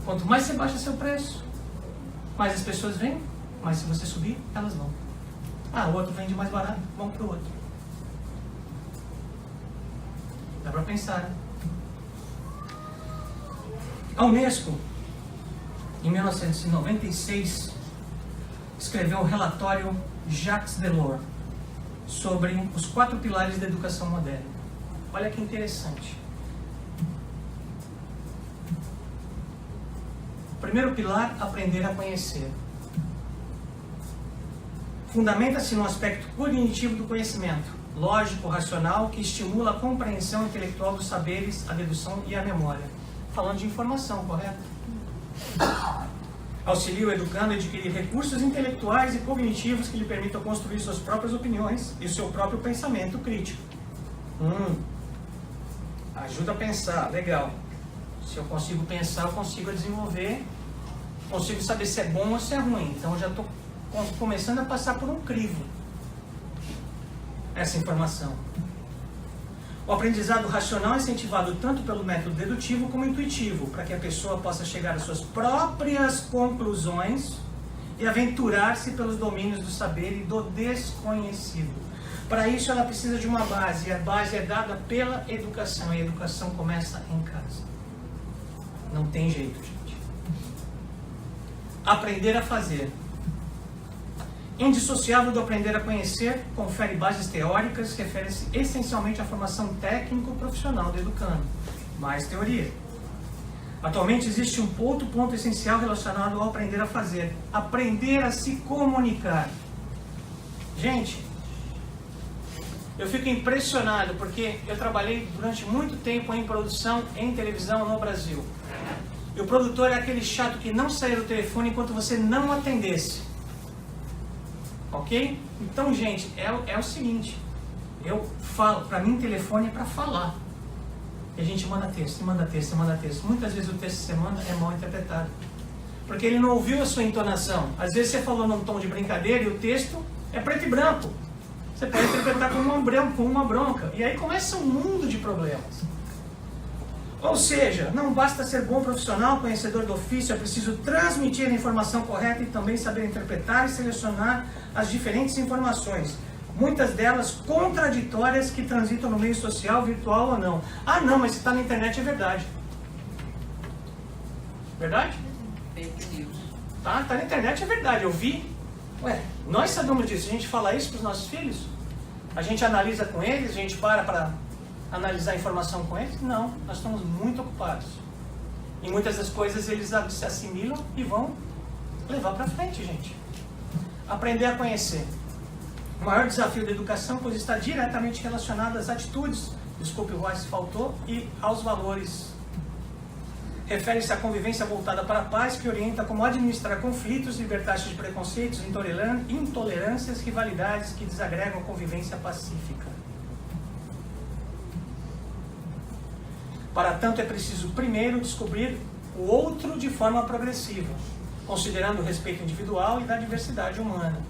S1: Quanto mais você baixa seu preço, mais as pessoas vêm, mas se você subir, elas vão. Ah, o outro vende mais barato, vamos pro outro. Dá para pensar, né? A Unesco, em 1996, escreveu o relatório Jacques Delors sobre os 4 pilares da educação moderna. Olha que interessante. O primeiro pilar, aprender a conhecer. Fundamenta-se no aspecto cognitivo do conhecimento, lógico, racional, que estimula a compreensão intelectual dos saberes, a dedução e a memória. Falando de informação, correto? Auxilia o educando a adquirir recursos intelectuais e cognitivos que lhe permitam construir suas próprias opiniões e o seu próprio pensamento crítico. Ajuda a pensar, legal. Se eu consigo pensar, eu consigo desenvolver, consigo saber se é bom ou se é ruim. Então eu já estou começando a passar por um crivo essa informação. O aprendizado racional é incentivado tanto pelo método dedutivo como intuitivo, para que a pessoa possa chegar às suas próprias conclusões e aventurar-se pelos domínios do saber e do desconhecido. Para isso ela precisa de uma base, e a base é dada pela educação, e a educação começa em casa. Não tem jeito, gente. Aprender a fazer. Indissociável do aprender a conhecer, confere bases teóricas, refere-se essencialmente à formação técnico-profissional do educando. Mais teoria. Atualmente existe um outro ponto essencial relacionado ao aprender a fazer. Aprender a se comunicar. Gente, eu fico impressionado porque eu trabalhei durante muito tempo em produção em televisão no Brasil. E o produtor é aquele chato que não saía do telefone enquanto você não atendesse. Ok? Então, gente, é o seguinte. Eu falo, para mim telefone é para falar. E a gente manda texto, manda texto, manda texto. Muitas vezes o texto que você manda é mal interpretado. Porque ele não ouviu a sua entonação. Às vezes você falou num tom de brincadeira e o texto é preto e branco. Você pode interpretar como uma bronca. E aí começa um mundo de problemas. Ou seja, não basta ser bom profissional, conhecedor do ofício, é preciso transmitir a informação correta e também saber interpretar e selecionar as diferentes informações. Muitas delas contraditórias que transitam no meio social, virtual ou não. Ah não, mas se está na internet é verdade. Verdade?
S7: Fake news.
S1: Tá na internet é verdade, eu vi. Ué, nós sabemos disso, a gente fala isso para os nossos filhos? A gente analisa com eles, a gente para analisar a informação com eles? Não, nós estamos muito ocupados. E muitas das coisas eles se assimilam e vão levar para frente, gente. Aprender a conhecer. O maior desafio da educação, pois está diretamente relacionado às atitudes, desculpe o voz faltou, e aos valores. Refere-se à convivência voltada para a paz, que orienta como administrar conflitos, libertar-se de preconceitos, intolerâncias, rivalidades que desagregam a convivência pacífica. Para tanto, é preciso primeiro descobrir o outro de forma progressiva, considerando o respeito individual e da diversidade humana.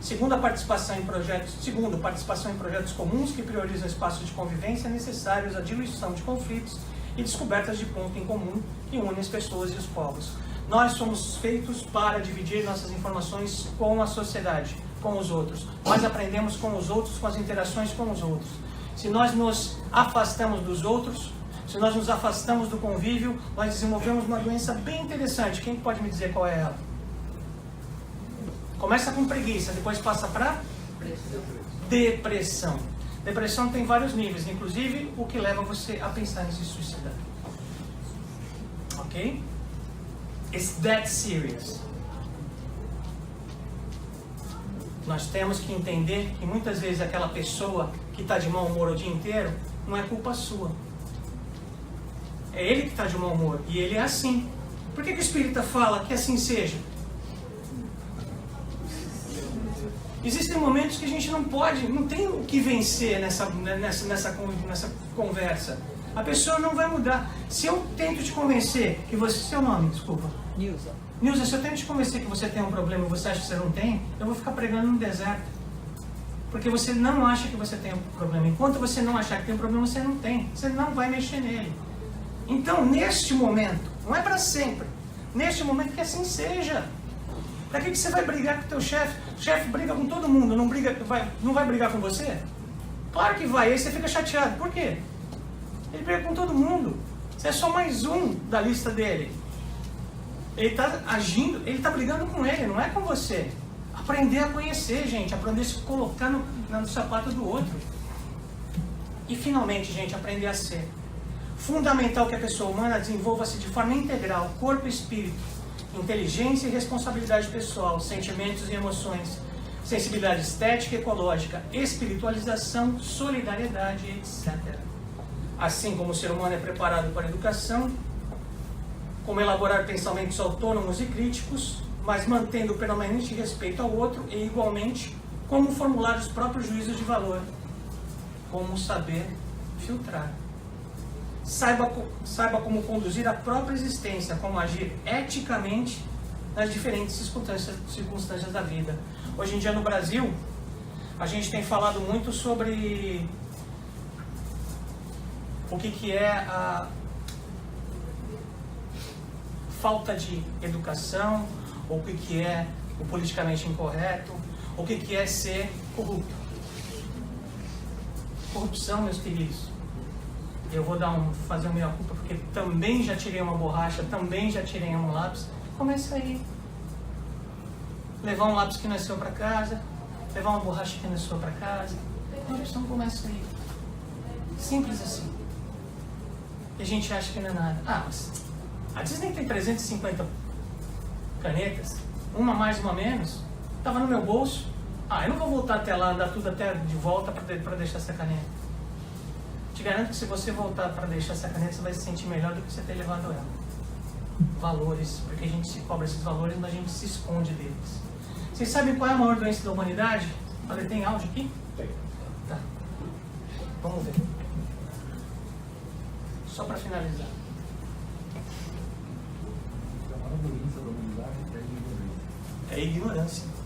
S1: Segundo, participação em projetos comuns que priorizam espaços de convivência necessários à diluição de conflitos e descobertas de ponto em comum que unem as pessoas e os povos. Nós somos feitos para dividir nossas informações com a sociedade, com os outros. Nós aprendemos com os outros, com as interações com os outros. Se nós nos afastamos dos outros, se nós nos afastamos do convívio, nós desenvolvemos uma doença bem interessante. Quem pode me dizer qual é ela? Começa com preguiça, depois passa para depressão. Depressão tem vários níveis, inclusive o que leva você a pensar em se suicidar. Ok? It's that serious. Nós temos que entender que muitas vezes aquela pessoa que está de mau humor o dia inteiro não é culpa sua. É ele que está de mau humor e ele é assim. Por que o Espírita fala que assim seja? Existem momentos que a gente não tem o que vencer nessa conversa. A pessoa não vai mudar. Se eu tento te convencer que você... Seu nome, desculpa.
S7: Nilza.
S1: Nilza, se eu tento te convencer que você tem um problema e você acha que você não tem, eu vou ficar pregando no deserto. Porque você não acha que você tem um problema. Enquanto você não achar que tem um problema, você não tem. Você não vai mexer nele. Então, neste momento, não é para sempre. Neste momento que assim seja. Para que você vai brigar com o teu chefe? O chefe briga com todo mundo, não vai brigar com você? Claro que vai, aí você fica chateado. Por quê? Ele briga com todo mundo. Você é só mais um da lista dele. Ele está agindo, ele está brigando com ele, não é com você. Aprender a conhecer, gente, aprender a se colocar no sapato do outro. E finalmente, gente, aprender a ser. Fundamental que a pessoa humana desenvolva-se de forma integral, corpo e espírito. Inteligência e responsabilidade pessoal, sentimentos e emoções, sensibilidade estética e ecológica, espiritualização, solidariedade, etc. Assim como o ser humano é preparado para a educação, como elaborar pensamentos autônomos e críticos, mas mantendo o permanente respeito ao outro e, igualmente, como formular os próprios juízos de valor, como saber filtrar. Saiba como conduzir a própria existência, como agir eticamente nas diferentes circunstâncias da vida. Hoje em dia no Brasil, a gente tem falado muito sobre o que é a falta de educação, ou o que é o politicamente incorreto, ou o que é ser corrupto. Corrupção, meus queridos. Eu vou fazer uma meia-culpa, porque também já tirei uma borracha, também já tirei um lápis. Começa aí. Levar um lápis que não é seu para casa, levar uma borracha que não é sua para casa. A corrupção começa aí. Simples assim. E a gente acha que não é nada. Ah, mas a Disney tem 350 canetas, uma mais, uma menos. Estava no meu bolso. Ah, eu não vou voltar até lá, andar tudo até de volta para deixar essa caneta. Te garanto que se você voltar para deixar essa caneta, você vai se sentir melhor do que você ter levado ela. Valores, porque a gente se cobra esses valores, mas a gente se esconde deles. Vocês sabem qual é a maior doença da humanidade? Olha, tem áudio aqui?
S2: Tem.
S1: Tá. Vamos ver. Só para finalizar.
S4: A maior doença da humanidade é a ignorância.
S1: É a ignorância.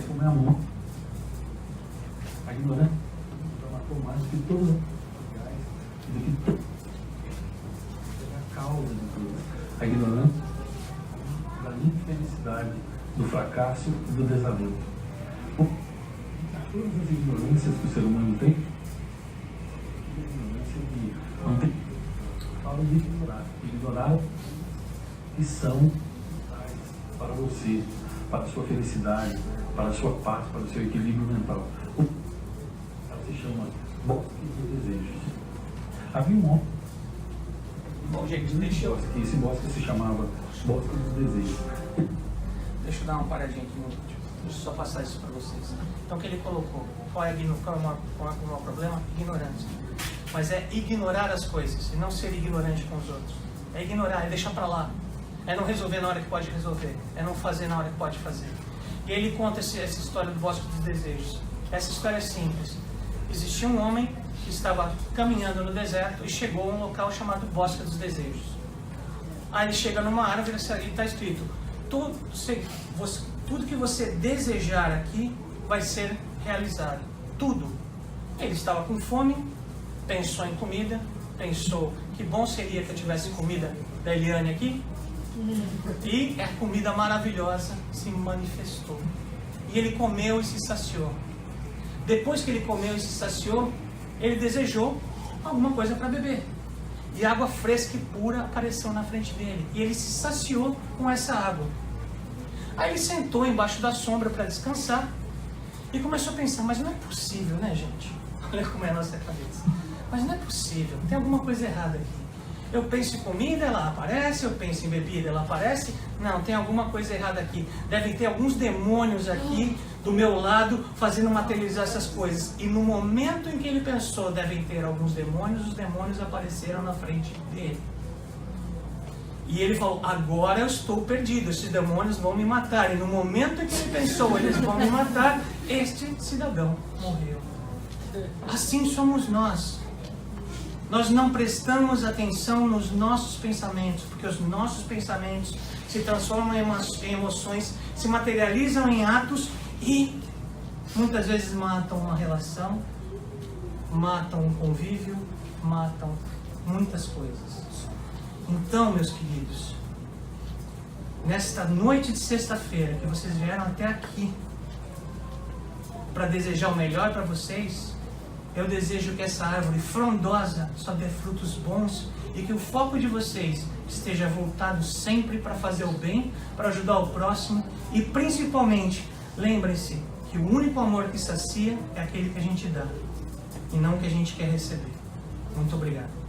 S4: Como é amor. A ignorância matou mais do que todos os legais, do que é a causa de tudo. A ignorância da infelicidade, do fracasso e do desalento. Todas as ignorâncias que o ser humano tem, a ignorância de não tem, fala de ignorar. Ignorar que são vitais para você, para a sua felicidade, para a sua paz, para o seu equilíbrio mental. Ela se chama Bosque dos Desejos. Havia um homem.
S1: Bom, gente, deixa eu
S4: Esse bosque se chamava Bosque dos Desejos.
S1: dar uma paradinha aqui. Deixa eu só passar isso para vocês. Então, o que ele colocou? Qual é o maior problema? Ignorância. Mas é ignorar as coisas e não ser ignorante com os outros. É ignorar, é deixar para lá. É não resolver na hora que pode resolver. É não fazer na hora que pode fazer. E ele conta essa história do Bosque dos Desejos. Essa história é simples. Existia um homem que estava caminhando no deserto e chegou a um local chamado Bosque dos Desejos. Aí ele chega numa árvore e está escrito: tudo que você desejar aqui vai ser realizado. Tudo. Ele estava com fome, pensou em comida, pensou que bom seria que eu tivesse comida da Eliane aqui. E a comida maravilhosa se manifestou. E ele comeu e se saciou. Depois que ele comeu e se saciou, ele desejou alguma coisa para beber. E água fresca e pura apareceu na frente dele. E ele se saciou com essa água. Aí ele sentou embaixo da sombra para descansar e começou a pensar: mas não é possível, né, gente? Olha como é a nossa cabeça. Mas não é possível, tem alguma coisa errada aqui. Eu penso em comida, ela aparece. Eu penso em bebida, ela aparece. Não, tem alguma coisa errada aqui. Devem ter alguns demônios aqui do meu lado fazendo materializar essas coisas. E no momento em que ele pensou, devem ter alguns demônios, os demônios apareceram na frente dele. E ele falou: agora eu estou perdido, esses demônios vão me matar. E no momento em que ele pensou, eles vão me matar, este cidadão morreu. Assim somos nós. Nós não prestamos atenção nos nossos pensamentos, porque os nossos pensamentos se transformam em emoções, se materializam em atos e muitas vezes matam uma relação, matam um convívio, matam muitas coisas. Então, meus queridos, nesta noite de sexta-feira, que vocês vieram até aqui para desejar o melhor para vocês, eu desejo que essa árvore frondosa só dê frutos bons e que o foco de vocês esteja voltado sempre para fazer o bem, para ajudar o próximo e principalmente, lembrem-se que o único amor que sacia é aquele que a gente dá e não que a gente quer receber. Muito obrigado.